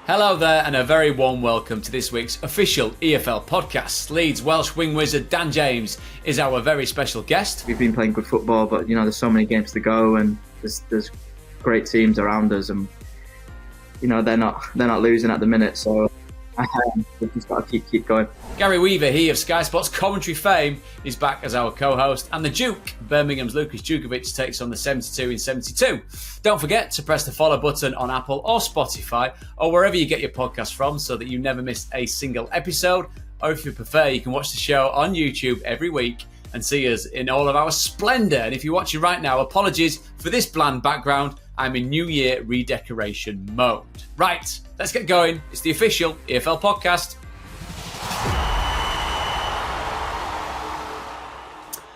Hello there and a very warm welcome to this week's official EFL podcast. Leeds Welsh wing wizard Dan James is our very special guest. We've been playing good football, but there's so many games to go, and there's great teams around us, and they're not losing at the minute, so we've just got to keep going. Gary Weaver, he of Sky Sports commentary fame, is back as our co-host, and the Duke, Birmingham's Lucas Djukovic, takes on the 72 in 72. Don't forget to press the follow button on Apple or Spotify or wherever you get your podcast from so that you never miss a single episode. Or if you prefer, you can watch the show on YouTube every week and see us in all of our splendour. And if you're watching right now, apologies for this bland background. I'm in New Year redecoration mode. Right, let's get going. It's the official EFL podcast.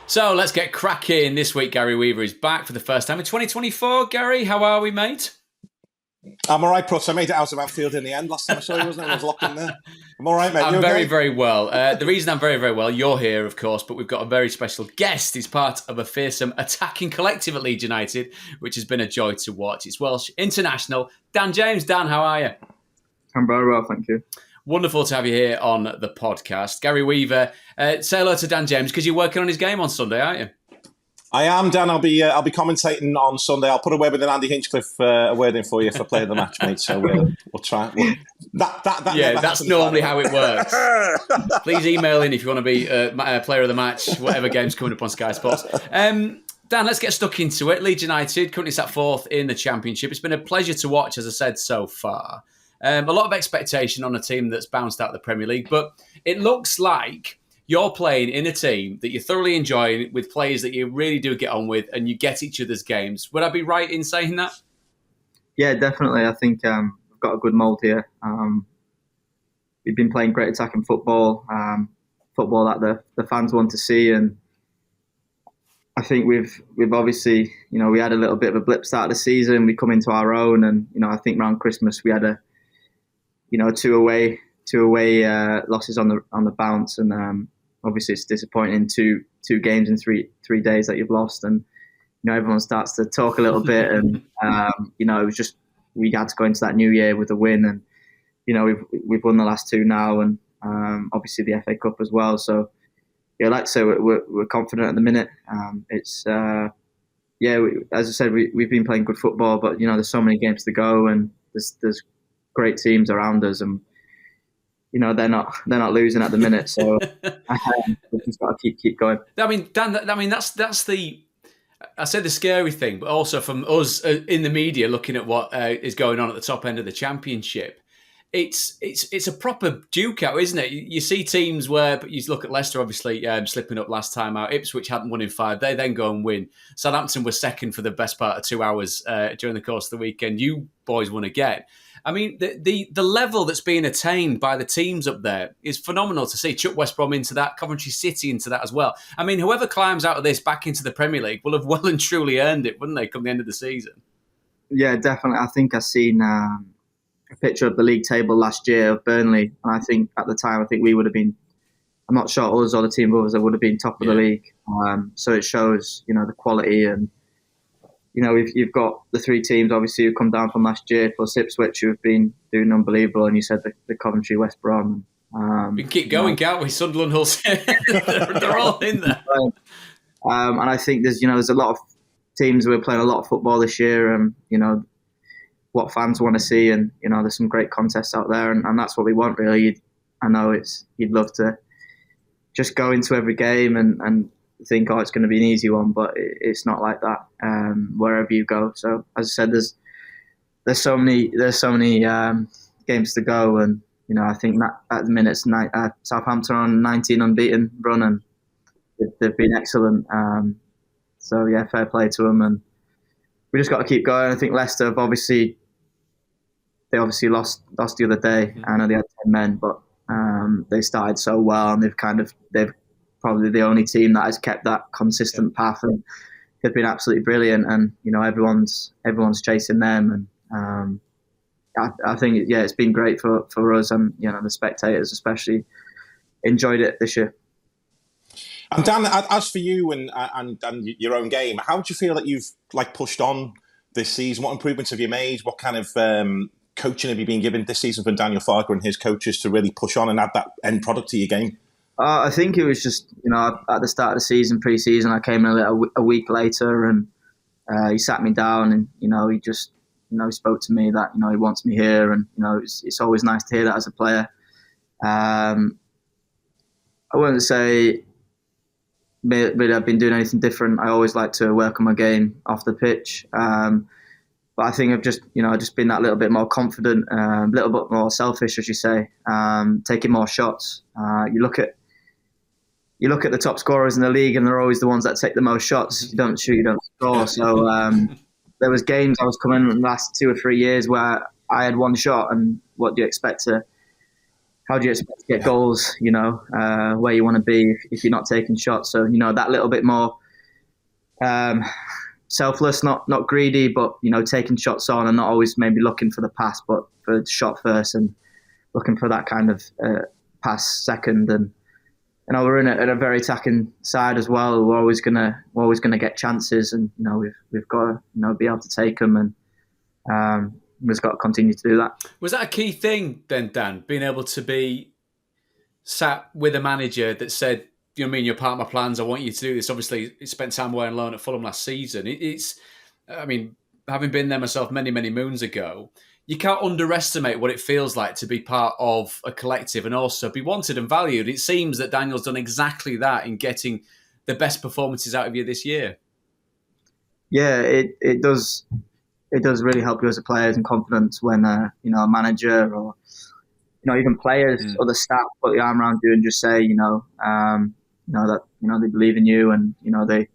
So let's get cracking. This week, Gary Weaver is back for the first time in 2024. Gary, how are we, mate? I'm all right, Pruss. I made it out of Anfield in the end. Last time I saw you, wasn't it? I was locked in there. I'm all right, mate. I'm okay? very, very well. The reason I'm very, very well, you're here, of course, but we've got a very special guest. He's part of a fearsome attacking collective at Leeds United, which has been a joy to watch. It's Welsh international Dan James. Dan, how are you? I'm very well, thank you. Wonderful to have you here on the podcast. Gary Weaver, say hello to Dan James because you're working on his game on Sunday, aren't you? I am, Dan. I'll be commentating on Sunday. I'll put a word with Andy Hinchcliffe a word in for you for player of the match, mate. So we'll try. That's normally how it works. Please email in if you want to be a player of the match, whatever game's coming up on Sky Sports. Dan, let's get stuck into it. Leeds United currently sat fourth in the Championship. It's been a pleasure to watch, as I said, so far. A lot of expectation on a team that's bounced out of the Premier League, but it looks like you're playing in a team that you're thoroughly enjoying with players that you really do get on with and you get each other's games. Would I be right in saying that? Yeah, definitely. I think we've got a good mould here. We've been playing great attacking football, football that the fans want to see, and I think we've obviously, we had a little bit of a blip start of the season. We come into our own, and I think around Christmas we had two away losses on the bounce, and obviously it's disappointing. Two games in three days that you've lost, and everyone starts to talk a little bit, and it was just we had to go into that new year with a win, and we've won the last two now, and obviously the FA Cup as well. So yeah, like I say, we're confident at the minute. As I said, we've been playing good football, but there's so many games to go, and there's great teams around us, and they're not losing at the minute, so we've just got to keep going. I mean, Dan, that's the scary thing, but also from us in the media looking at what is going on at the top end of the Championship. It's a proper duke out, isn't it? You see teams where, but you look at Leicester, obviously slipping up last time out. Ipswich hadn't won in 5. They then go and win. Southampton was second for the best part of 2 hours during the course of the weekend. You boys won again. I mean, the level that's being attained by the teams up there is phenomenal to see. Chuck West Brom into that, Coventry City into that as well. I mean, whoever climbs out of this back into the Premier League will have well and truly earned it, wouldn't they, come the end of the season? Yeah, definitely. I think I've seen a picture of the league table last year of Burnley, and I think at the time, we would have been, I'm not sure us or the team of us, would have been top of the league. So it shows, the quality, and you've got the three teams obviously who come down from last year, plus Ipswich, who have been doing unbelievable, and you said the Coventry, West Brom. We can keep going, can't we? Sunderland, Hull City, they're all in there. And I think there's a lot of teams who are playing a lot of football this year, and what fans want to see, and there's some great contests out there, and that's what we want really. I know you'd love to just go into every game and think, it's going to be an easy one, but it's not like that wherever you go. So as I said, there's so many games to go, and I think that at the minute Southampton are on 19 unbeaten run, and they've been excellent. So yeah, fair play to them, and we just got to keep going. I think Leicester have obviously lost the other day. I know they had 10 men, but they started so well, and they've probably the only team that has kept that consistent path, and they've been absolutely brilliant. And everyone's chasing them, and I think it's been great for us, and the spectators especially enjoyed it this year. And Dan, as for you and your own game, how do you feel that you've pushed on this season? What improvements have you made? What kind of coaching have you been given this season from Daniel Farker and his coaches to really push on and add that end product to your game? I think it was just, at the start of the season, pre-season, I came in a week later, and he sat me down, and he just he spoke to me that he wants me here, and it's always nice to hear that as a player. I wouldn't say really I've been doing anything different. I always like to work on my game off the pitch, but I think I've just been that little bit more confident, a little bit more selfish, as you say, taking more shots. You look at the top scorers in the league, and they're always the ones that take the most shots. You don't shoot, you don't score. So there was games I was coming in the last 2 or 3 years where I had one shot, and how do you expect to get goals? Where you want to be if you're not taking shots. So that little bit more selfless, not greedy, but taking shots on and not always maybe looking for the pass, but for the shot first and looking for that kind of pass second. And we're in a very attacking side as well. We're always gonna get chances, and we've got to be able to take them, and we've just got to continue to do that. Was that a key thing then, Dan? Being able to be sat with a manager that said, you're part of my plans, I want you to do this. Obviously, he spent time away on loan at Fulham last season. Having been there myself many, many moons ago, you can't underestimate what it feels like to be part of a collective and also be wanted and valued. It seems that Daniel's done exactly that in getting the best performances out of you this year. Yeah, it does. It does really help you as a player and confidence when a manager or even players, other staff put the arm around you and just say that they believe in you, and they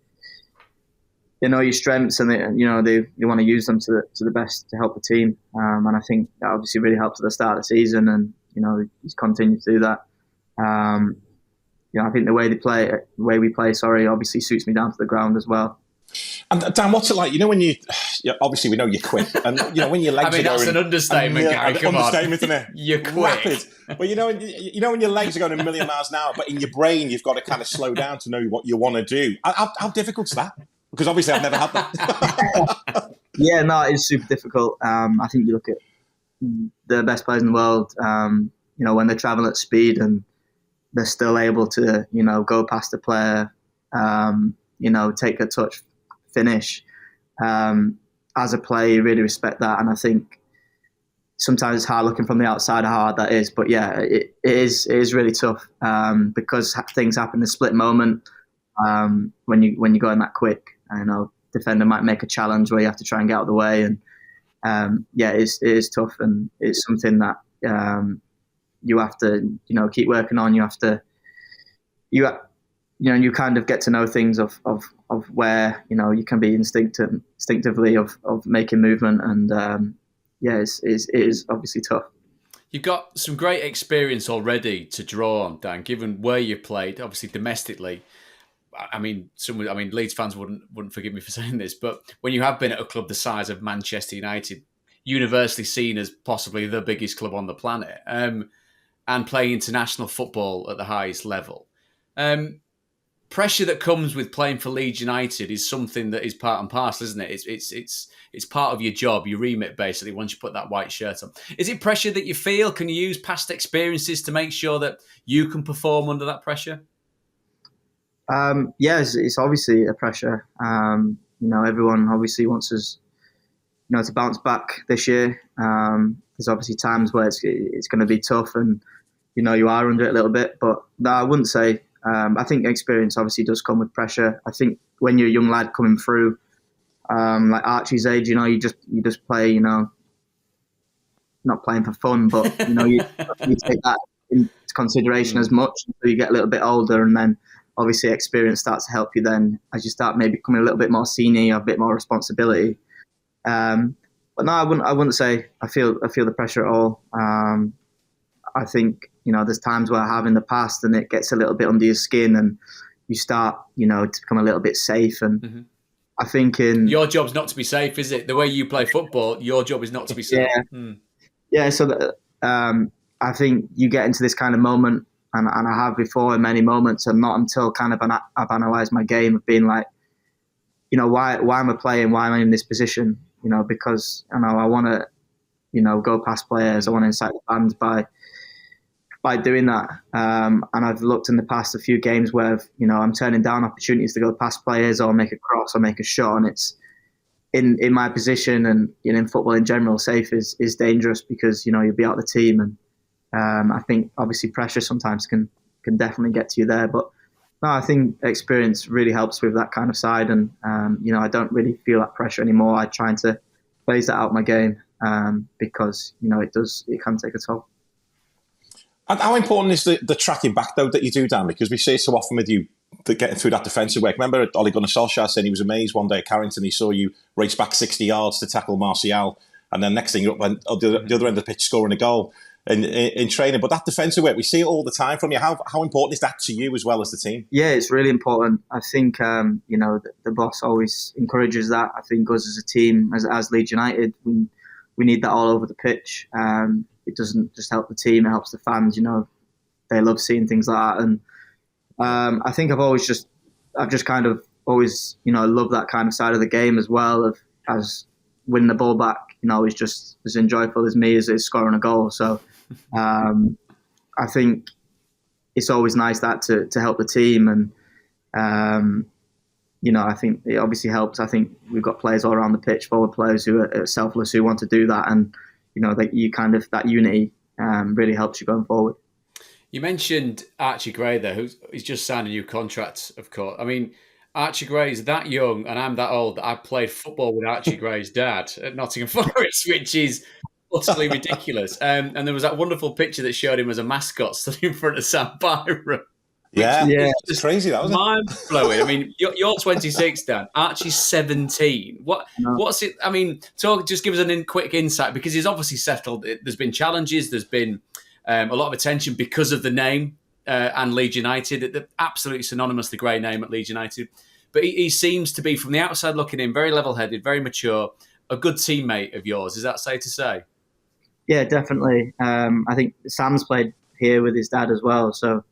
know your strengths, and they want to use them to the best to help the team. And I think that obviously really helped at the start of the season, and he's continued to do that. I think the way we play, obviously suits me down to the ground as well. And Dan, what's it like? When obviously we know you're quick, and when your legs are going. That's an understatement, guy. Come understatement, isn't it? You're quick. Rapid. But when your legs are going a million miles an hour, but in your brain you've got to kind of slow down to know what you want to do. How difficult is that? Because obviously I've never had that. Yeah, no, it's super difficult. I think you look at the best players in the world. When they're traveling at speed and they're still able to, go past the player, take a touch, finish. As a player, you really respect that, and I think sometimes it's hard looking from the outside how hard that is. But yeah, it is really tough because things happen in a split moment when you go in that quick. Defender might make a challenge where you have to try and get out of the way, and it is tough, and it's something that you have to keep working on. You have to you kind of get to know things of where you can be instinctively of making movement, and it is obviously tough. You've got some great experience already to draw on, Dan, given where you played, obviously domestically. Leeds fans wouldn't forgive me for saying this, but when you have been at a club the size of Manchester United, universally seen as possibly the biggest club on the planet, and playing international football at the highest level, pressure that comes with playing for Leeds United is something that is part and parcel, isn't it? It's part of your job, your remit, basically, once you put that white shirt on. Is it pressure that you feel? Can you use past experiences to make sure that you can perform under that pressure? It's obviously a pressure. Everyone obviously wants us, to bounce back this year. There's obviously times where it's going to be tough, and you are under it a little bit. But no, I wouldn't say. I think experience obviously does come with pressure. I think when you're a young lad coming through, like Archie's age, you just play, not playing for fun, but you take that into consideration as much until you get a little bit older, and then obviously experience starts to help you then as you start maybe becoming a little bit more senior, you have a bit more responsibility. But no, I wouldn't say I feel the pressure at all. I think there's times where I have in the past, and it gets a little bit under your skin, and you start to become a little bit safe. And I think your job's not to be safe, is it? The way you play football, your job is not to be safe. Yeah. So I think you get into this kind of moment, and I have before in many moments, and not until kind of I've analysed my game of being like, why am I playing? Why am I in this position? Because I want to go past players. I want to incite the fans by doing that. And I've looked in the past a few games where I'm turning down opportunities to go past players or make a cross or make a shot, and it's in my position and in football in general, safe is dangerous because you'll be out of the team, and I think obviously pressure sometimes can definitely get to you there. But no, I think experience really helps with that kind of side, and I don't really feel that pressure anymore. I try to phase that out of my game because it can take a toll. And how important is the tracking back, though, that you do, Dan? Because we see it so often with you getting through that defensive work. Remember Ole Gunnar Solskjaer saying he was amazed one day at Carrington. He saw you race back 60 yards to tackle Martial, and then next thing you're up on the other end of the pitch scoring a goal in training. But that defensive work, we see it all the time from you. How important is that to you as well as the team? Yeah, it's really important. I think the boss always encourages that. I think us as a team, as Leeds United, we need that all over the pitch. It doesn't just help the team; it helps the fans. They love seeing things like that, and I think I've just kind of always loved that kind of side of the game as well. As winning the ball back, is just as enjoyable as me as scoring a goal. So I think it's always nice that to help the team, and I think it obviously helps. I think we've got players all around the pitch, forward players who are selfless, who want to do that, and that unity really helps you going forward. You mentioned Archie Gray there, he's just signed a new contract, of course. I mean, Archie Gray is that young, and I'm that old, that I played football with Archie Gray's dad at Nottingham Forest, which is utterly ridiculous. And there was that wonderful picture that showed him as a mascot stood in front of Sam Byram. Yeah, it's crazy, that was mind-blowing. I mean, you're 26, Dan. Archie's 17. What's it? I mean, just give us a quick insight, because he's obviously settled. There's been challenges. There's been a lot of attention because of the name and Leeds United. They're absolutely synonymous, the Gray name at Leeds United. But he seems to be, from the outside looking in, very level-headed, very mature, a good teammate of yours. Is that safe to say? Yeah, definitely. I think Sam's played here with his dad as well, so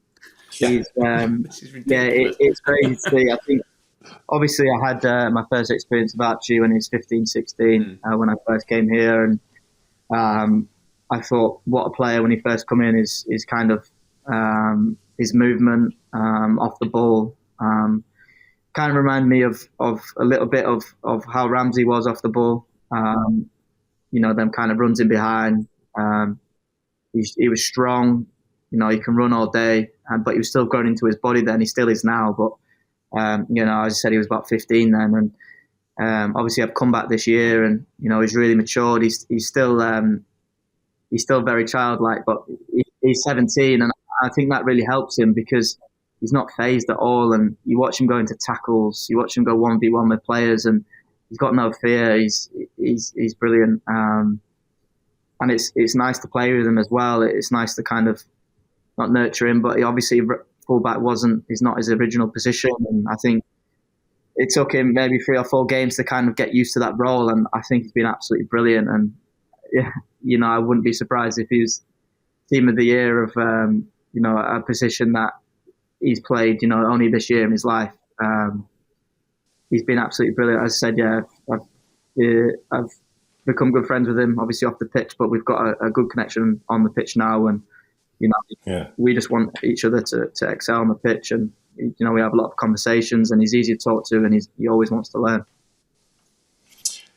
he's it's crazy to see. I think obviously I had my first experience of Archie when he was 15, 16 when I first came here, and I thought, what a player when he first come in. Is kind of his movement off the ball kind of remind me of a little bit of how Ramsey was off the ball. Them kind of runs in behind. He was strong. He can run all day, but he was still growing into his body then. He still is now, but as I said, he was about 15 then, and obviously I've come back this year, and he's really matured. He's still very childlike, but he's 17, and I think that really helps him because he's not phased at all. And you watch him go into tackles, you watch him go 1v1 with players, and he's got no fear. He's brilliant, and it's nice to play with him as well. It's nice to kind of not nurture him, but he obviously fullback is not his original position, and I think it took him maybe 3 or 4 games to kind of get used to that role, and I think he's been absolutely brilliant. And I wouldn't be surprised if he was team of the year of a position that he's played only this year in his life. He's been absolutely brilliant. As I said, I've become good friends with him, obviously off the pitch, but we've got a good connection on the pitch now, and we just want each other to excel on the pitch, and we have a lot of conversations, and he's easy to talk to, and he always wants to learn.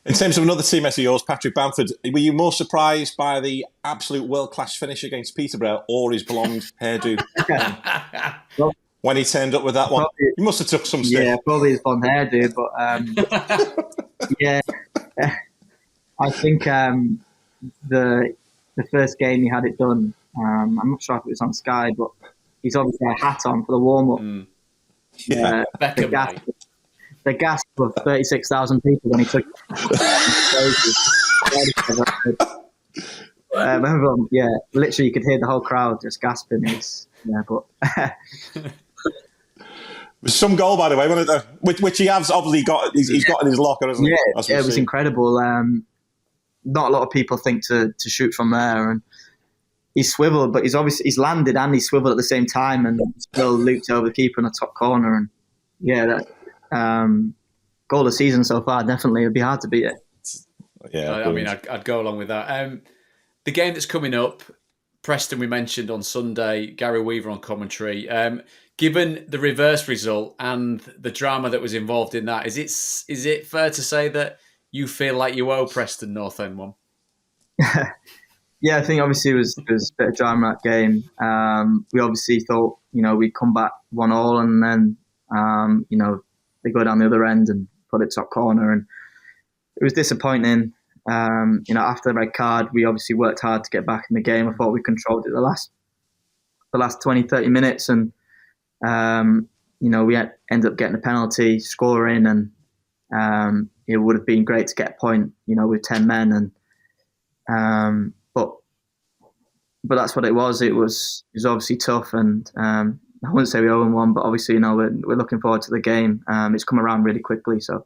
In terms of another teammate of yours, Patrick Bamford, were you more surprised by the absolute world-class finish against Peterborough or his blonde hairdo? When he turned up with that one, he must have took some stick. Yeah, probably his blonde hairdo, but yeah, I think the first game he had it done. I'm not sure if it was on Sky, but he's obviously had a hat on for the warm-up. Yeah, the gasp of 36,000 people when he took everyone, literally you could hear the whole crowd just gasping. There's some goal, by the way, wasn't there? Which he has obviously got. He's got in his locker, hasn't he? Yeah, it was incredible. Not a lot of people think to shoot from there, and he swiveled, but he's landed and he swiveled at the same time, and still looped over the keeper in the top corner. And that goal of the season so far, definitely, it'd be hard to beat it. Yeah, I mean, I'd go along with that. The game that's coming up, Preston, we mentioned on Sunday, Gary Weaver on commentary. Given the reverse result and the drama that was involved in that, is it fair to say that you feel like you owe Preston North End one? Yeah, I think obviously it was a bit of drama in that game. We obviously thought, we'd come back 1-1, and then, they go down the other end and put it top corner. And it was disappointing. After the red card, we obviously worked hard to get back in the game. I thought we controlled it the last 20, 30 minutes. And, we ended up getting a penalty, scoring, and it would have been great to get a point, with 10 men. And but that's what it was. It was obviously tough, and I wouldn't say we owe them one, but obviously, we're looking forward to the game. It's come around really quickly, so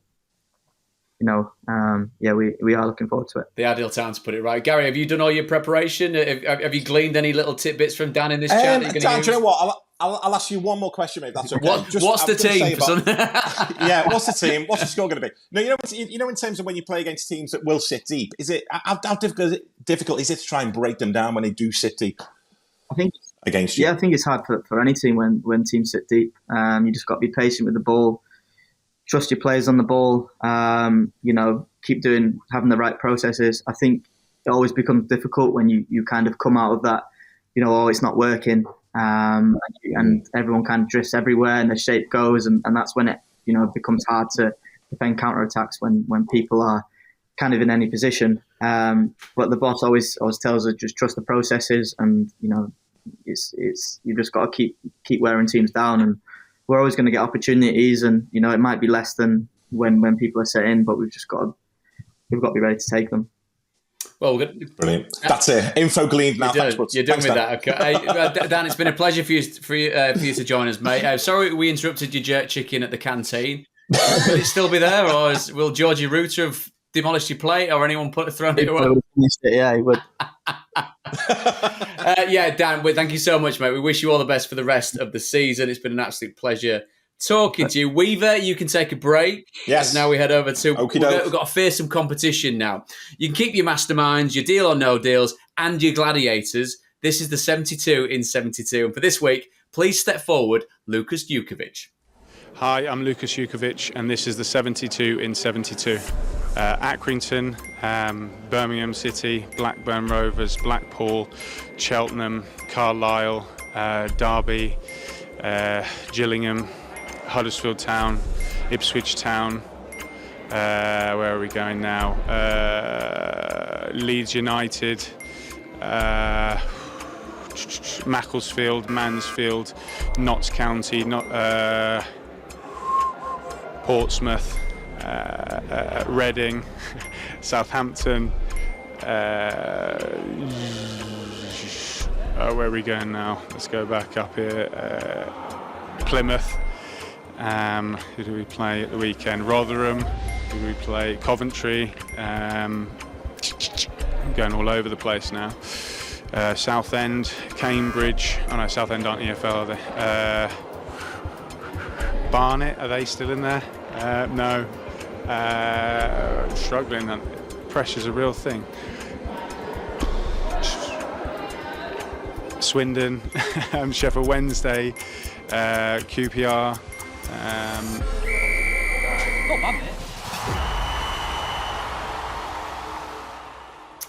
we are looking forward to it. The ideal time to put it right. Gary, have you done all your preparation? Have you gleaned any little tidbits from Dan in this chat? That you're Dan, do you know what? I'll ask you one more question, mate. That's okay. What's the team? Yeah, what's the team? What's the score going to be? No, in terms of when you play against teams that will sit deep, is it how difficult is it to try and break them down when they do sit deep? I think against you. Yeah, I think it's hard for any team when teams sit deep. You just got to be patient with the ball, trust your players on the ball. Keep having the right processes. I think it always becomes difficult when you kind of come out of that. It's not working. And everyone kind of drifts everywhere and the shape goes, and that's when it becomes hard to defend counter-attacks when people are kind of in any position. But the boss always tells us just trust the processes, and it's you've just got to keep wearing teams down, and we're always going to get opportunities, and it might be less than when people are set in, but we've got to be ready to take them. Well, brilliant. That's it. Info gleaned now. You're done with that. Okay, Dan, it's been a pleasure for you to join us, mate. Sorry we interrupted your jerk chicken at the canteen. Will it still be there, or will Georgie Rooter have demolished your plate, or anyone thrown it away? Yeah, he would. Dan, thank you so much, mate. We wish you all the best for the rest of the season. It's been an absolute pleasure talking to you. Weaver, you can take a break. Yes. Now we head over to... We've got a fearsome competition now. You can keep your masterminds, your deal or no deals, and your gladiators. This is the 72 in 72. And for this week, please step forward, Lukas Jukovic. Hi, I'm Lukas Jukovic, and this is the 72 in 72. Accrington, Birmingham City, Blackburn Rovers, Blackpool, Cheltenham, Carlisle, Derby, Gillingham, Huddersfield Town, Ipswich Town, where are we going now? Leeds United, Macclesfield, Mansfield, Notts County, Portsmouth, Reading, Southampton, where are we going now? Let's go back up here. Plymouth. Who do we play at the weekend? Rotherham. Who do we play? Coventry. I'm going all over the place now. Southend, Cambridge. Oh no, Southend aren't EFL, are they? Barnet, are they still in there? No. Struggling. Pressure's a real thing. Swindon, Sheffield Wednesday, QPR.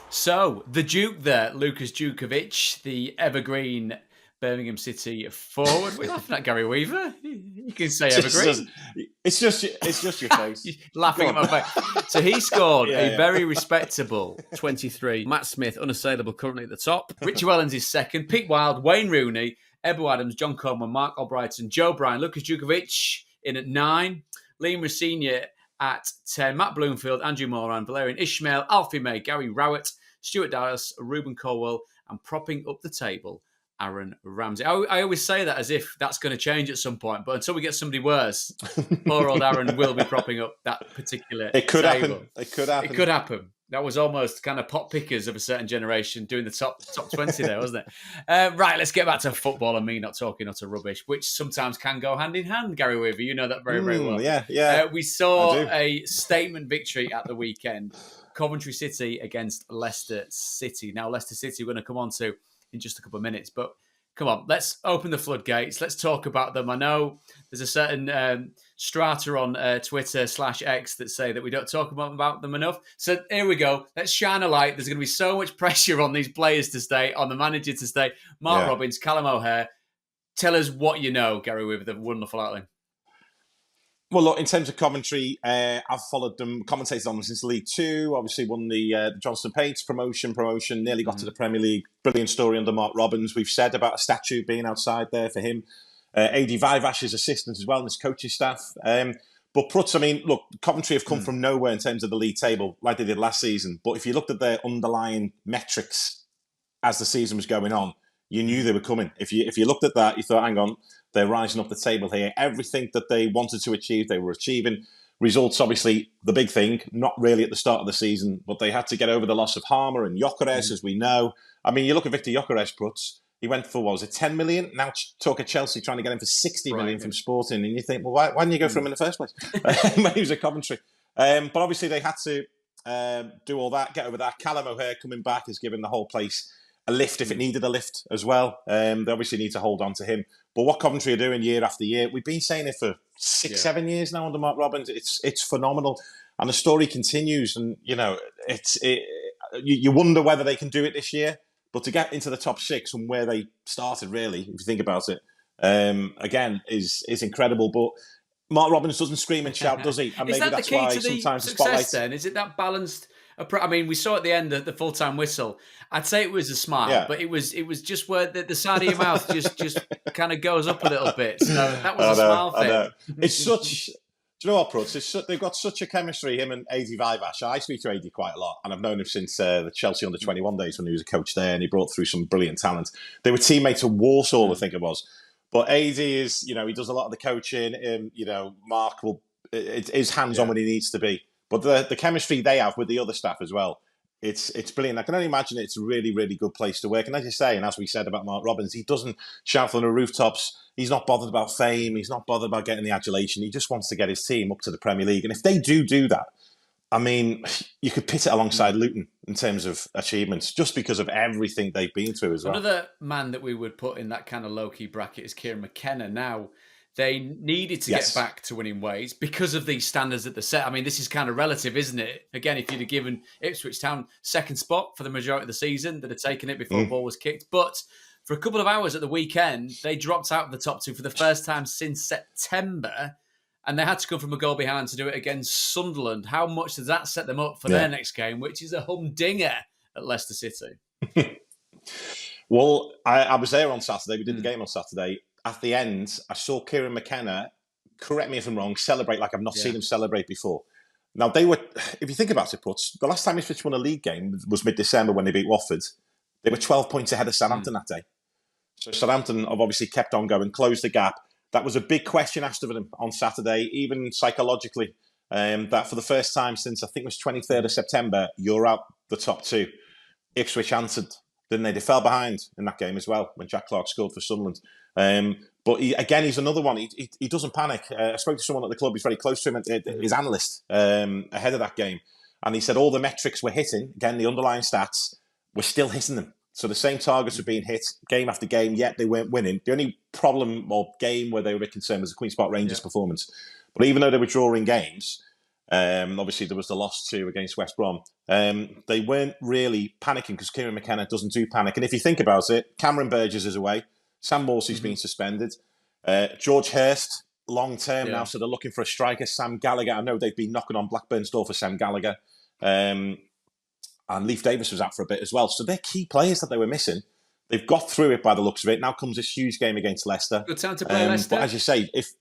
So, the Duke there, Lukas Jukovic, the evergreen Birmingham City forward. We're laughing at Gary Weaver. You can say evergreen. It's just your face. Laughing at my face. So he scored a very respectable 23. Matt Smith, unassailable, currently at the top. Richie Wellens is second. Pete Wild, Wayne Rooney, Ebbo Adams, John Coleman, Mark Albrighton, Joe Bryan, Lukas Jukovic in at 9. Liam Rosenior at 10. Matt Bloomfield, Andrew Moran, Valerian Ishmael, Alfie May, Gary Rowett, Stuart Dallas, Ruben Colwell, and propping up the table, Aaron Ramsey. I always say that as if that's going to change at some point, but until we get somebody worse, poor old Aaron will be propping up that particular It could table. happen. It could happen. It could happen. That was almost kind of pot pickers of a certain generation doing the top 20 there, wasn't it? Right, let's get back to football and me not talking utter rubbish, which sometimes can go hand in hand, Gary Weaver. You know that very, very well. Yeah. We saw a statement victory at the weekend. Coventry City against Leicester City. Now, Leicester City we're going to come on to in just a couple of minutes, but come on, let's open the floodgates. Let's talk about them. I know there's a certain strata on Twitter/X that say that we don't talk about them enough. So here we go. Let's shine a light. There's going to be so much pressure on these players to stay, on the manager to stay. Mark Robins, Callum O'Hare. Tell us what you know, Gary Weaver, the wonderful outline. Well, look, in terms of Coventry, I've followed them, commentated on them since League Two. Obviously, won the Johnston Pates promotion, nearly got to the Premier League. Brilliant story under Mark Robins. We've said about a statue being outside there for him. AD Vivash's assistant as well, and his coaching staff. But Pruts, I mean, look, Coventry have come from nowhere in terms of the league table, like they did last season. But if you looked at their underlying metrics as the season was going on, you knew they were coming. If you looked at that, you thought, hang on, they're rising up the table here. Everything that they wanted to achieve, they were achieving. Results, obviously, the big thing, not really at the start of the season, but they had to get over the loss of Harmer and Gyökeres, as we know. I mean, you look at Victor Gyökeres, Pruts, he went for, 10 million? Now talk of Chelsea trying to get him for 60 million from Sporting, and you think, well, why didn't you go for him in the first place? When he was at Coventry. But obviously, they had to do all that, get over that. Callum O'Hare coming back has given the whole place a lift if it needed a lift as well. They obviously need to hold on to him. But what Coventry are doing year after year, we've been saying it for 6-7 years now under Mark Robins. It's phenomenal, and the story continues. And you know, you wonder whether they can do it this year. But to get into the top six from where they started, really, if you think about it, again, is incredible. But Mark Robins doesn't scream and shout, does he? And is maybe that that's the key why to the sometimes the success? spotlight. Then is it that balanced? I mean, we saw at the end the full-time whistle. I'd say it was a smile, but it was just where the side of your mouth just kind of goes up a little bit. So that was a smile thing. I know. It's such. Do you know what, Pruts? They've got such a chemistry, him and AD Vivash. I speak to AD quite a lot, and I've known him since the Chelsea under-21 days when he was a coach there, and he brought through some brilliant talent. They were teammates at Walsall, I think it was. But AD is, he does a lot of the coaching. Mark is hands-on when he needs to be. But the chemistry they have with the other staff as well, it's brilliant. I can only imagine it's a really, really good place to work. And as you say, and as we said about Mark Robins, he doesn't shout from the rooftops. He's not bothered about fame. He's not bothered about getting the adulation. He just wants to get his team up to the Premier League. And if they do that, I mean, you could pit it alongside Luton in terms of achievements, just because of everything they've been through as well. Another man that we would put in that kind of low-key bracket is Kieran McKenna. Now, they needed to get back to winning ways because of these standards that they're set. I mean, this is kind of relative, isn't it? Again, if you'd have given Ipswich Town second spot for the majority of the season, they'd have taken it before the ball was kicked. But for a couple of hours at the weekend, they dropped out of the top two for the first time since September, and they had to come from a goal behind to do it against Sunderland. How much does that set them up for their next game, which is a humdinger at Leicester City? Well, I was there on Saturday. We did the game on Saturday. At the end, I saw Kieran McKenna, correct me if I'm wrong, celebrate like I've not seen him celebrate before. Now, they were, if you think about it, Pruts, the last time Ipswich won a league game was mid-December when they beat Watford. They were 12 points ahead of Southampton that day. So Southampton have obviously kept on going, closed the gap. That was a big question asked of them on Saturday, even psychologically, that for the first time since, I think it was 23rd of September, you're out the top two. Ipswich answered, didn't they? They fell behind in that game as well when Jack Clark scored for Sunderland. But he's another one. He doesn't panic. I spoke to someone at the club. He's very close to him, his analyst, ahead of that game. And he said all the metrics we're hitting, again, the underlying stats, we're still hitting them. So the same targets were being hit game after game, yet they weren't winning. The only problem or game where they were a bit concerned was the Queen's Park Rangers performance. But even though they were drawing games, obviously there was the loss too against West Brom, they weren't really panicking because Kieran McKenna doesn't do panic. And if you think about it, Cameron Burgess is away. Sam Morsey's been suspended. George Hurst, long term now, so they're looking for a striker. Sam Gallagher, I know they've been knocking on Blackburn's door for Sam Gallagher. And Leif Davis was out for a bit as well. So they're key players that they were missing. They've got through it by the looks of it. Now comes this huge game against Leicester. Good time to play Leicester. But as you say, if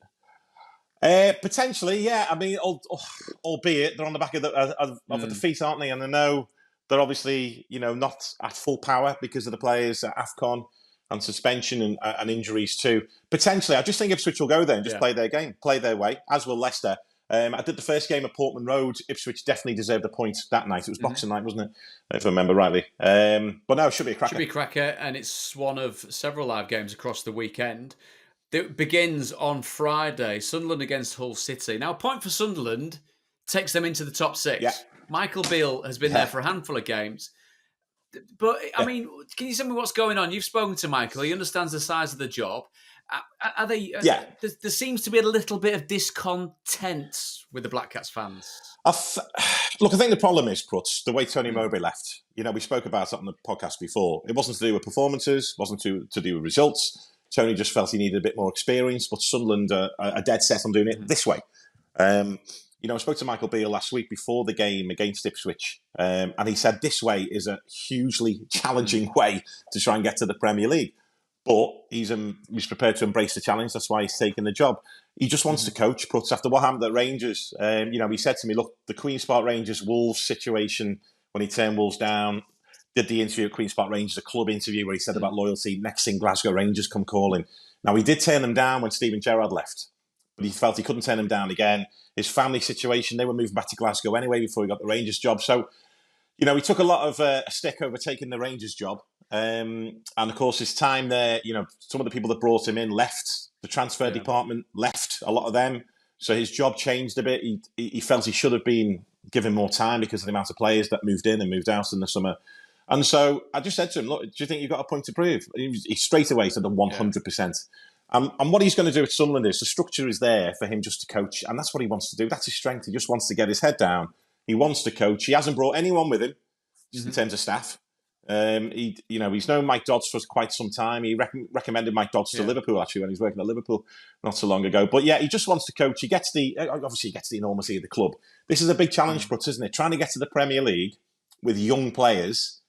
potentially, yeah. I mean, albeit they're on the back of a defeat, aren't they? And I know they're obviously, not at full power because of the players at AFCON and suspension and injuries too. Potentially, I just think Ipswich will go there and just play their game, play their way, as will Leicester. I did the first game at Portman Road. Ipswich definitely deserved a point that night. It was Boxing Night, wasn't it? If I remember rightly. But no, it should be a cracker. Should be a cracker, and it's one of several live games across the weekend. It begins on Friday, Sunderland against Hull City. Now, a point for Sunderland takes them into the top 6. Yeah. Michael Beale has been there for a handful of games. But, I mean, can you tell me what's going on? You've spoken to Michael. He understands the size of the job. Are they? Yeah. There seems to be a little bit of discontent with the Black Cats fans. Look, I think the problem is, Prutz, the way Tony Mowbray left. You know, we spoke about it on the podcast before. It wasn't to do with performances, wasn't to do with results. Tony just felt he needed a bit more experience, but Sunderland are dead set on doing it this way. You know, I spoke to Michael Beale last week before the game against Ipswich, and he said this way is a hugely challenging way to try and get to the Premier League. But he's prepared to embrace the challenge. That's why he's taken the job. He just wants to coach. Prutz, after what happened at Rangers, you know, he said to me, look, the Queen's Park Rangers Wolves situation, when he turned Wolves down, did the interview at Queen's Park Rangers, a club interview where he said about loyalty. Next thing, Glasgow Rangers come calling. Now, he did turn them down when Steven Gerrard left, but he felt he couldn't turn them down again. His family situation, they were moving back to Glasgow anyway before he got the Rangers job. So, you know, he took a lot of stick over taking the Rangers job. And of course, his time there, you know, some of the people that brought him in left. The transfer department left, a lot of them. So his job changed a bit. He felt he should have been given more time because of the amount of players that moved in and moved out in the summer. And so I just said to him, look, do you think you've got a point to prove? He straight away said 100%. And what he's going to do at Sunderland is the structure is there for him just to coach. And that's what he wants to do. That's his strength. He just wants to get his head down. He wants to coach. He hasn't brought anyone with him, just in terms of staff. He's known Mike Dodds for quite some time. He recommended Mike Dodds to Liverpool, actually, when he was working at Liverpool not so long ago. But yeah, he just wants to coach. He gets the enormity of the club. This is a big challenge, Brooks, isn't it? Trying to get to the Premier League with young players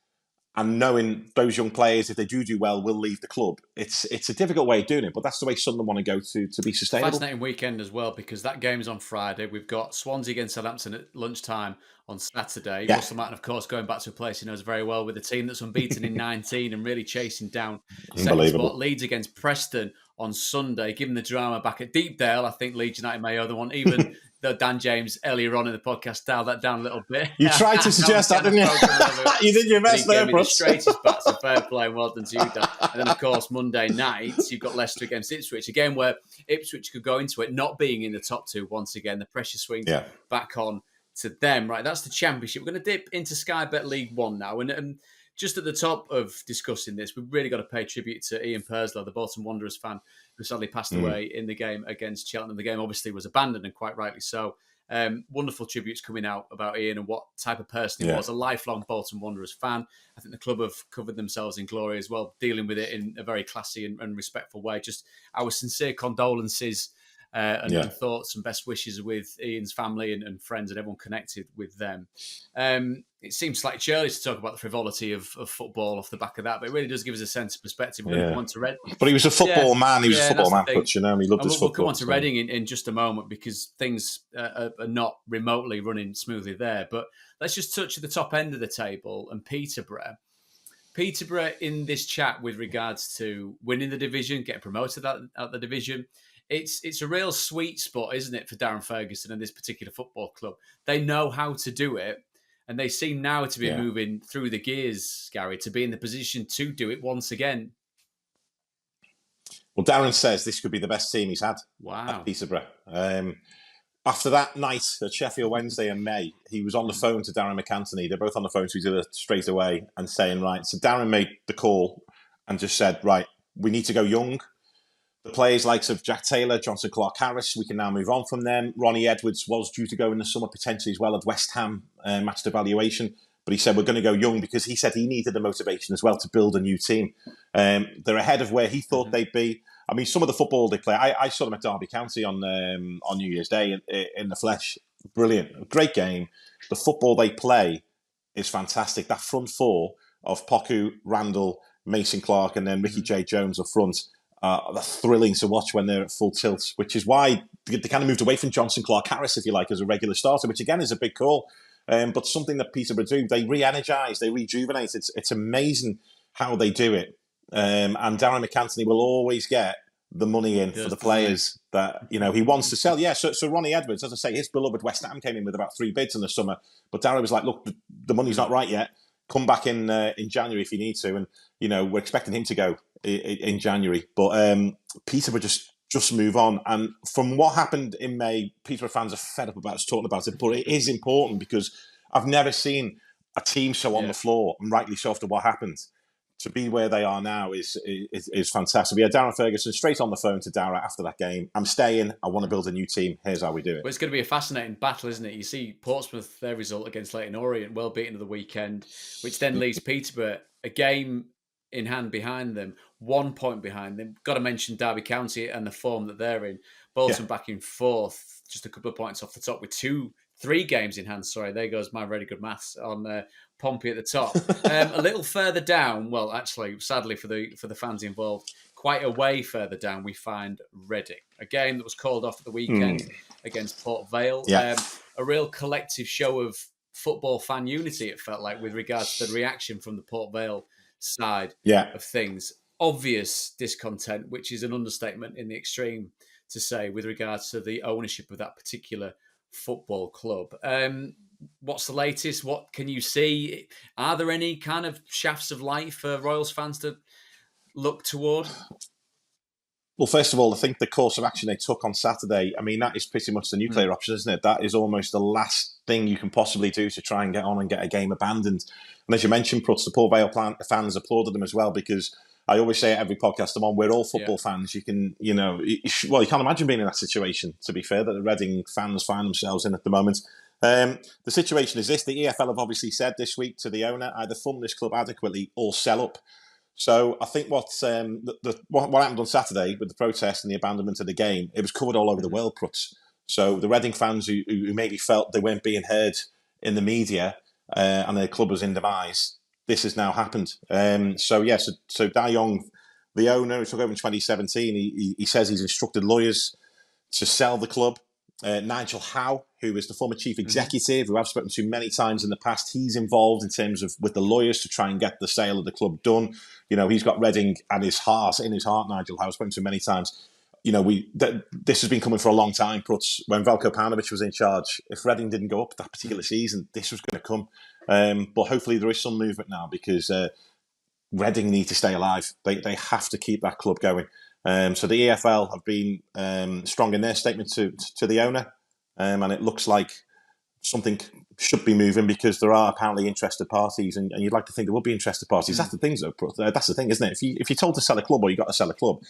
and knowing those young players, if they do well, will leave the club. It's a difficult way of doing it, but that's the way Sunderland want to go to be sustainable. Fascinating weekend as well, because that game's on Friday. We've got Swansea against Southampton at lunchtime on Saturday. Russell Martin, of course, going back to a place he knows very well with a team that's unbeaten in 19 and really chasing down second spot. Leeds against Preston on Sunday. Given the drama back at Deepdale, I think Leeds United may owe the one. Even though Dan James earlier on in the podcast dialed that down a little bit. You tried to suggest that, didn't you? You did your best there, bro. The straightest bat, so fair play, well done to you, Dan. And then, of course, Monday night, you've got Leicester against Ipswich. Again, where Ipswich could go into it not being in the top two once again. The pressure swings back on to them. Right, that's the Championship. We're going to dip into Sky Bet League One now. And just at the top of discussing this, we've really got to pay tribute to Ian Purslow, the Bolton Wanderers fan, who sadly passed away in the game against Cheltenham. The game obviously was abandoned, and quite rightly so. Wonderful tributes coming out about Ian and what type of person he was, a lifelong Bolton Wanderers fan. I think the club have covered themselves in glory as well, dealing with it in a very classy and respectful way. Just our sincere condolences and thoughts and best wishes with Ian's family and friends and everyone connected with them. It seems slightly early to talk about the frivolity of football off the back of that, but it really does give us a sense of perspective. We're going to come on to Reading. But he was a football man. He was a football man, but he loved his football. We'll come on to Reading in just a moment because things are not remotely running smoothly there. But let's just touch at the top end of the table and Peterborough. Peterborough in this chat with regards to winning the division, getting promoted out the division. It's a real sweet spot, isn't it, for Darren Ferguson and this particular football club? They know how to do it, and they seem now to be moving through the gears, Gary, to be in the position to do it once again. Well, Darren says this could be the best team he's had at Peterborough. After that night at Sheffield Wednesday in May, he was on the phone to Darren McAntony. They're both on the phone to each other straight away and saying, right, so Darren made the call and just said, right, we need to go young. The players likes of Jack Taylor, Johnson Clark-Harris, we can now move on from them. Ronnie Edwards was due to go in the summer potentially as well at West Ham, matched evaluation. But he said, we're going to go young because he said he needed the motivation as well to build a new team. They're ahead of where he thought they'd be. I mean, some of the football they play, I saw them at Derby County on New Year's Day in the flesh. Brilliant. Great game. The football they play is fantastic. That front four of Poku, Randall, Mason Clark, and then Ricky J. Jones up front, they're thrilling to watch when they're at full tilt, which is why they kind of moved away from Johnson Clark-Harris, if you like, as a regular starter, which again is a big call. But something that Peterborough do, they re-energise, they rejuvenate. It's amazing how they do it. And Darren McAntony will always get the money in for the players that he wants to sell. Yeah, so Ronnie Edwards, as I say, his beloved West Ham came in with about 3 bids in the summer, but Darragh was like, look, the money's not right yet. Come back in January if you need to, and we're expecting him to go in January. But Peterborough just move on, and from what happened in May, Peterborough fans are fed up about us talking about it. But it is important because I've never seen a team so on the floor, and rightly so after what happened. To be where they are now is fantastic. We had Darren Ferguson straight on the phone to Darragh after that game. I'm staying. I want to build a new team. Here's how we do it. Well, it's going to be a fascinating battle, isn't it? You see Portsmouth, their result against Leyton Orient, well beaten at the weekend, which then leaves Peterborough a game in hand behind them, 1 point behind them. Got to mention Derby County and the form that they're in. Bolton back in fourth, just a couple of points off the top with 3 games in hand. Sorry, there goes my very good maths on Pompey at the top. A little further down, well, actually, sadly for the fans involved, quite a way further down, we find Reading, a game that was called off at the weekend against Port Vale. A real collective show of football fan unity, it felt like, with regards to the reaction from the Port Vale side of things. Obvious discontent, which is an understatement in the extreme to say, with regards to the ownership of that particular football club. What's the latest? What can you see? Are there any kind of shafts of light for Royals fans to look toward? Well, first of all, I think the course of action they took on Saturday, I mean, that is pretty much the nuclear option, isn't it? That is almost the last thing you can possibly do to try and get on and get a game abandoned. And as you mentioned, Prutz, the Port Vale fans applauded them as well, because I always say at every podcast I'm on, we're all football fans. You can, you can't imagine being in that situation, to be fair, that the Reading fans find themselves in at the moment. The situation is this: the EFL have obviously said this week to the owner, either fund this club adequately or sell up. So I think what happened on Saturday with the protest and the abandonment of the game, it was covered all over the world, Prutz. So the Reading fans who maybe felt they weren't being heard in the media and their club was in demise, this has now happened. So Da Young, the owner, who took over in 2017, he says he's instructed lawyers to sell the club. Nigel Howe, who is the former chief executive, who I've spoken to many times in the past, he's involved in terms of with the lawyers to try and get the sale of the club done. He's got Reading in his heart, Nigel Howe. I've spoken to him many times. This has been coming for a long time, Prutz. When Veljko Paunovic was in charge, if Reading didn't go up that particular season, this was going to come. But hopefully there is some movement now, because Reading need to stay alive. They have to keep that club going. So the EFL have been strong in their statement to the owner, and it looks like something should be moving, because there are apparently interested parties, and you'd like to think there will be interested parties. That's the thing, though. That's the thing, isn't it? If you're told to sell a club, or you've got to sell a club,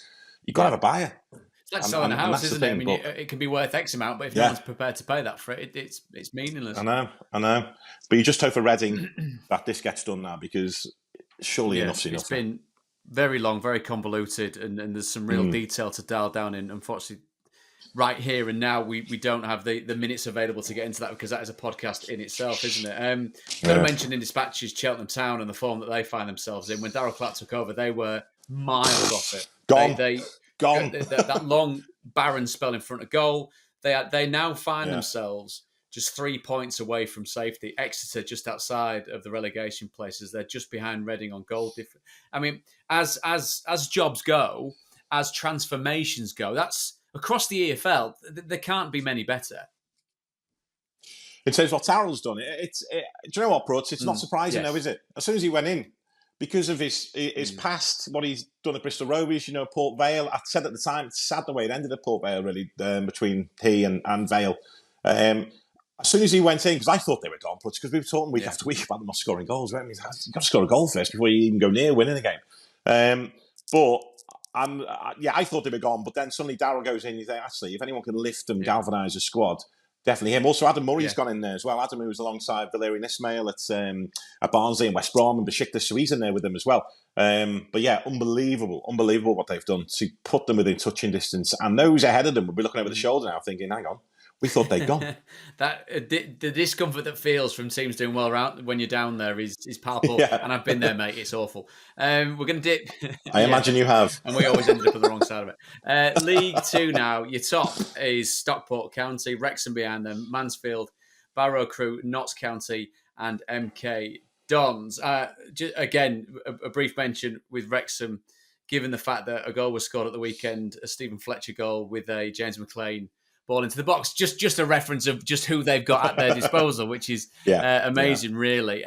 you've got to have a buyer. It's like selling a house, isn't it? I mean, it can be worth X amount, but if no one's prepared to pay that for it, it's meaningless. I know. But you just hope for Reading that this gets done now, because surely enough's enough. It's been very long, very convoluted, and there's some real detail to dial down in. Unfortunately, right here and now, we don't have the minutes available to get into that, because that is a podcast in itself, isn't it? Got to mention in dispatches Cheltenham Town and the form that they find themselves in. When Darrell Clark took over, they were miles off it. Gone. That long, barren spell in front of goal. They now find themselves just 3 points away from safety. Exeter just outside of the relegation places. They're just behind Reading on goal difference. I mean, as jobs go, as transformations go, that's across the EFL. There can't be many better. In terms of what Tarrell's done, do you know what, Prutz? It's not surprising, though, is it? As soon as he went in, because of his past, what he's done at Bristol Rovers, Port Vale. I said at the time, it's sad the way it ended at Port Vale, really, between he and Vale. As soon as he went in, because I thought they were gone, because we were talking week after week about them not scoring goals, right? You've got to score a goal first before you even go near winning the game. I thought they were gone, but then suddenly Darrell goes in and you think, actually, if anyone can lift and galvanise a squad, definitely him. Also, Adam Murray's gone in there as well. Adam, who was alongside Valérien Ismail at Barnsley and West Brom and Besiktas, so he's in there with them as well. Unbelievable what they've done to put them within touching distance. And those ahead of them will be looking over the shoulder now thinking, hang on, we thought they'd gone. The discomfort that feels from teams doing well around when you're down there is palpable. And I've been there, mate. It's awful. We're going to dip. I imagine you have. And we always ended up on the wrong side of it. League Two now. Your top is Stockport County, Wrexham behind them, Mansfield, Barrow Crew, Notts County, and MK Dons. Again, a brief mention with Wrexham given the fact that a goal was scored at the weekend, a Stephen Fletcher goal with a James McLean ball into the box. Just a reference of just who they've got at their disposal, which is amazing, really.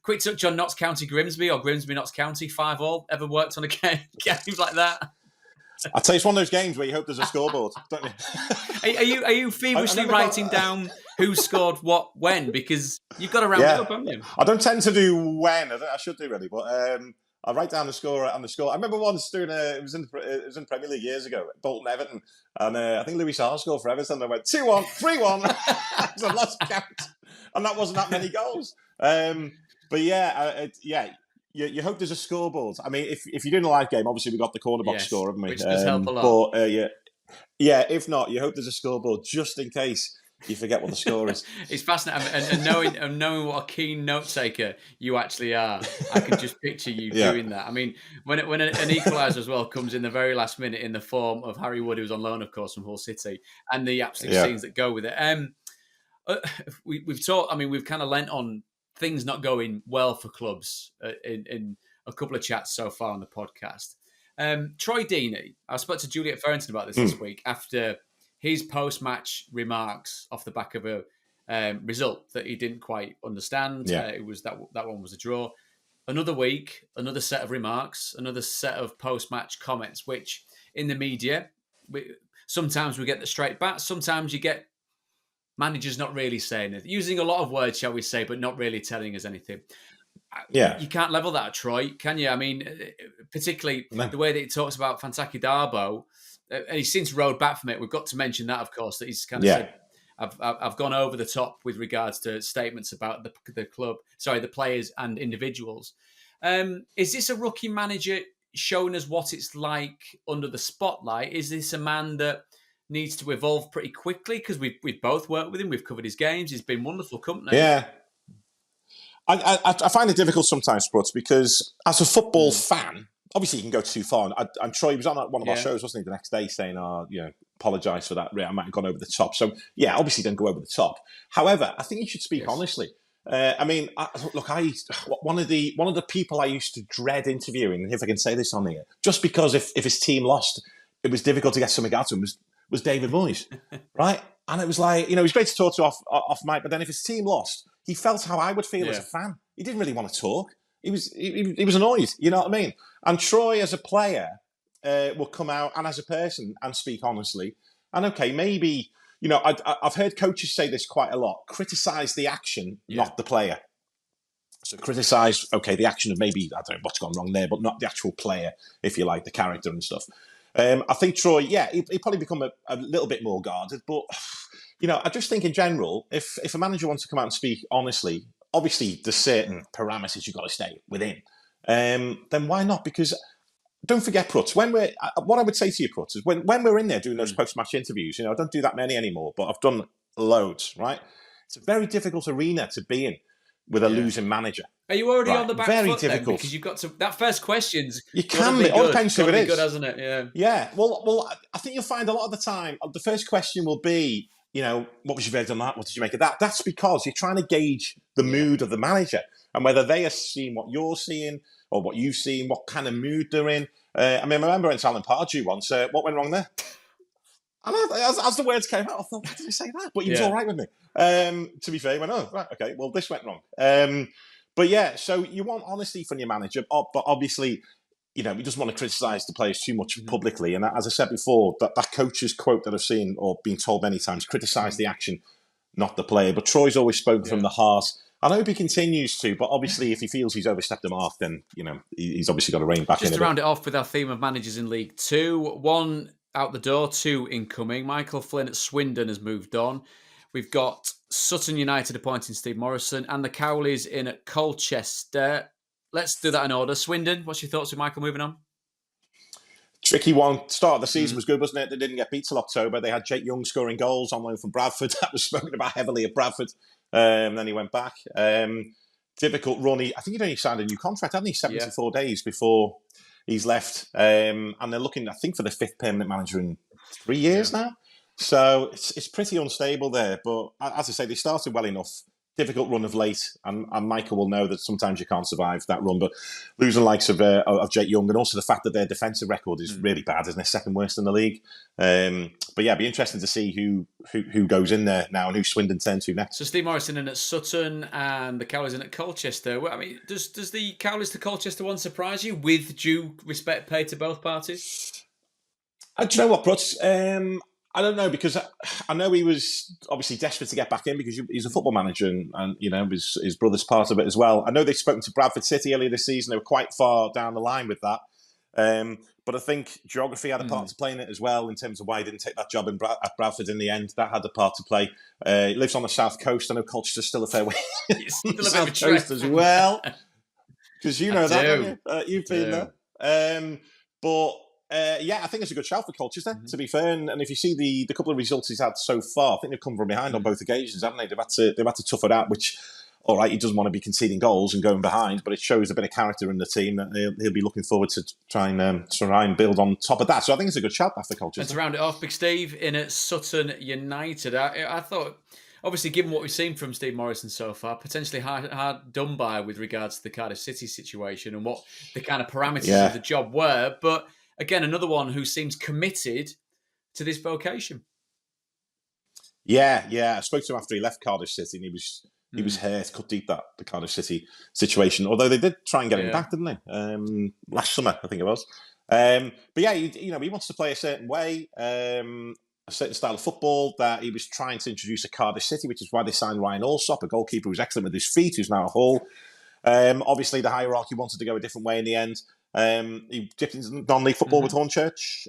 Quick touch on Notts County Grimsby or Grimsby Notts County 5-5. Ever worked on a game like that? I'd say it's one of those games where you hope there's a scoreboard, don't you? Are you feverishly writing down who scored what when? Because you've got to round it up, haven't you? I don't tend to do when. I should do really, but I write down the score on the score. I remember once doing it was in Premier League years ago, Bolton Everton, and I think Louis Sarr scored for Everton. And I went 2-1, 3-1. I lost count, and that wasn't that many goals. But you hope there's a scoreboard. I mean, if you're doing a live game, obviously we got the corner box score, haven't we? Which does help a lot. But if not, you hope there's a scoreboard just in case you forget what the score is. It's fascinating, and knowing what a keen note taker you actually are. I can just picture you doing that. I mean, when an equaliser as well comes in the very last minute in the form of Harry Wood, who's on loan, of course, from Hull City, and the absolute scenes that go with it. We've talked. I mean, we've kind of lent on things not going well for clubs in a couple of chats so far on the podcast. Troy Deeney, I spoke to Juliet Farrington about this week after his post-match remarks off the back of a result that he didn't quite understand. It was that one was a draw. Another week, another set of remarks, another set of post-match comments, which in the media, sometimes we get the straight bat, sometimes you get managers not really saying it, using a lot of words, shall we say, but not really telling us anything. You can't level that at Troy, can you? I mean, particularly the way that he talks about Fantaki Darbo, and he's since rode back from it. We've got to mention that, of course, that he's kind of said, I've gone over the top with regards to statements about the club, the players and individuals. Is this a rookie manager showing us what it's like under the spotlight? Is this a man that needs to evolve pretty quickly? Because we've both worked with him, we've covered his games, he's been wonderful company. Yeah. I find it difficult sometimes, Spruts, because as a football fan, obviously you can go too far. And Troy was on one of our shows, wasn't he, the next day saying, apologise for that. I might have gone over the top. So, obviously don't go over the top. However, I think you should speak honestly. I mean, one of the people I used to dread interviewing, if I can say this on here, just because if his team lost, it was difficult to get something out of him, was David Moyes, right? And it was like, it was great to talk to off mic, but then if his team lost, he felt how I would feel as a fan. He didn't really want to talk. He was annoyed, you know what I mean? And Troy, as a player, will come out and as a person and speak honestly. And okay, maybe, I've heard coaches say this quite a lot, criticise the action, not the player. So criticise, the action of maybe, I don't know what's gone wrong there, but not the actual player, if you like, the character and stuff. I think Troy, he'd probably become a little bit more guarded, but, I just think in general, if a manager wants to come out and speak honestly, obviously there's certain parameters you've got to stay within, then why not? Because don't forget, Pruts, what I would say to you, Pruts, is when we're in there doing those post-match interviews, I don't do that many anymore, but I've done loads, right? It's a very difficult arena to be in with a losing manager. Are you already on the back very foot difficult then? Because you've got to, that first question's you can be, all depends who it is. Good, hasn't it? Yeah. Yeah. Well, I think you'll find a lot of the time, the first question will be, what was your verdict on that? What did you make of that? That's because you're trying to gauge the mood of the manager and whether they are seeing what you're seeing or what you've seen, what kind of mood they're in. I remember in Alan Pardew once, what went wrong there? And as the words came out, I thought, why did he say that? But he was all right with me. To be fair, he went, oh, right, okay, well, this went wrong. But so you want honesty from your manager, but obviously, he doesn't want to criticise the players too much publicly. And as I said before, that coach's quote that I've seen or been told many times, criticise the action, not the player. But Troy's always spoken from the heart. And I hope he continues to, but obviously if he feels he's overstepped the mark, then, he's obviously got to rein back in. Just to round it off with our theme of managers in League Two, 1 out the door, 2 incoming. Michael Flynn at Swindon has moved on. We've got Sutton United appointing Steve Morrison and the Cowleys in at Colchester. Let's do that in order. Swindon, what's your thoughts with Michael moving on? Tricky one. Start of the season was good, wasn't it? They didn't get beat till October. They had Jake Young scoring goals on loan from Bradford. That was spoken about heavily at Bradford. Then he went back. Difficult run. I think he'd only signed a new contract, hadn't he? 74 days before he's left. And they're looking, I think, for the 5th permanent manager in 3 years now. So it's pretty unstable there. But as I say, they started well enough. difficult run of late, and Michael will know that sometimes you can't survive that run. But losing the likes of Jake Young, and also the fact that their defensive record is really bad, isn't it? Second worst in the league. But yeah, it'd be interesting to see who goes in there now and who Swindon turn to next. So Steve Morrison in at Sutton and the Cowleys in at Colchester. Well, I mean, does the Cowleys to Colchester one surprise you, with due respect paid to both parties? Do you know what, Brutz? I don't know, because I know he was obviously desperate to get back in because he's a football manager, and you know his brother's part of it as well. I know they've spoken to Bradford City earlier this season. They were quite far down the line with that, but I think geography had a part to play in it as well, in terms of why he didn't take that job at Bradford in the end. That had a part to play. He lives on the south coast. I know Colchester's still a fair way on the south coast as well, because you know that, don't you? You've been there, but. Yeah, I think it's a good shout for Colchester, to be fair. And if you see the couple of results he's had so far, I think they've come from behind on both occasions, haven't they? They've had to tough it out, which, all right, he doesn't want to be conceding goals and going behind, but it shows a bit of character in the team that he'll be looking forward to try and build on top of that. So I think it's a good shout after Colchester. And to round it off, Big Steve in at Sutton United. I thought, obviously, given what we've seen from Steve Morrison so far, potentially hard done by with regards to the Cardiff City situation and what the kind of parameters of the job were, but again, another one who seems committed to this vocation. Yeah. I spoke to him after he left Cardiff City, and he was hurt, cut deep, that the Cardiff City situation. Although they did try and get him back, didn't they? Last summer, I think it was. But yeah, he wants to play a certain way, a certain style of football that he was trying to introduce at Cardiff City, which is why they signed Ryan Allsop, a goalkeeper who's excellent with his feet, who's now a Hull. Obviously, the hierarchy wanted to go a different way in the end. He dipped into non-league football with Hornchurch.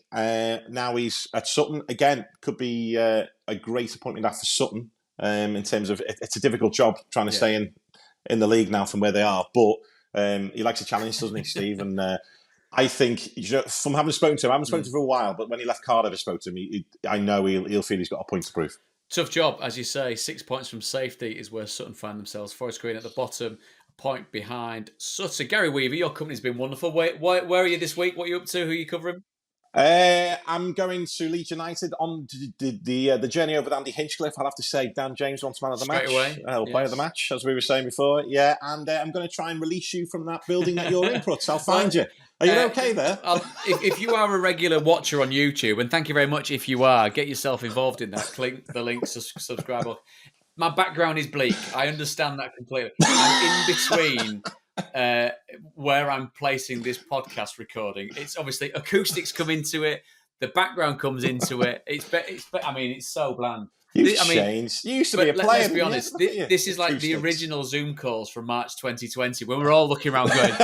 Now he's at Sutton. Again, could be a great appointment after Sutton, in terms of it's a difficult job trying to stay in the league now from where they are. But he likes a challenge, doesn't he, Steve? And I think, from having spoken to him, I haven't spoken to him for a while, but when he left Cardiff, I spoke to him, I know he'll feel he's got a point to prove. Tough job, as you say. 6 points from safety is where Sutton find themselves. Forest Green at the bottom, a point behind Sutton. Gary Weaver, your company's been wonderful. Where are you this week? What are you up to? Who are you covering? I'm going to Leeds United on the journey over with Andy Hinchcliffe. I'll have to say Dan James wants man of the match. He'll play of the match, as we were saying before. Yeah, and I'm going to try and release you from that building that you're in, Prutz. I'll find you. Are you okay there? If you are a regular watcher on YouTube, and thank you very much if you are, get yourself involved in that. Click the link, subscribe. My background is bleak. I understand that completely. I'm in between where I'm placing this podcast recording. It's obviously acoustics come into it. The background comes into it. It's so bland. You've changed. You used to be a player. Let's be honest. This is like the original Zoom calls from March 2020, when we're all looking around going,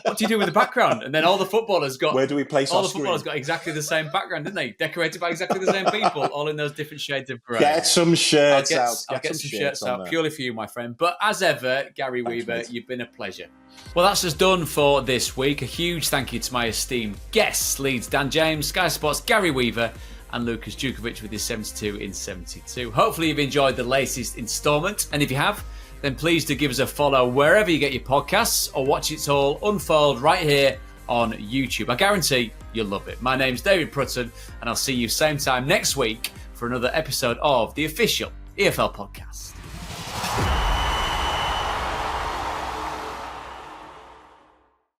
"What do you do with the background?" And then all the footballers got. Where do we place all our the footballers screen? got exactly the same background, didn't they? Decorated by exactly the same people, all in those different shades of grey. Get some shirts out. I'll get some shirts out purely for you, my friend. But as ever, Gary Weaver, you've been a pleasure. Well, that's us done for this week. A huge thank you to my esteemed guests, Leeds Dan James, Sky Sports Gary Weaver, and Lucas Djukovic with his 72 in 72. Hopefully you've enjoyed the latest instalment, and if you have, then please do give us a follow wherever you get your podcasts, or watch it all unfold right here on YouTube. I guarantee you'll love it. My name's David Prutton, and I'll see you same time next week for another episode of the official EFL podcast.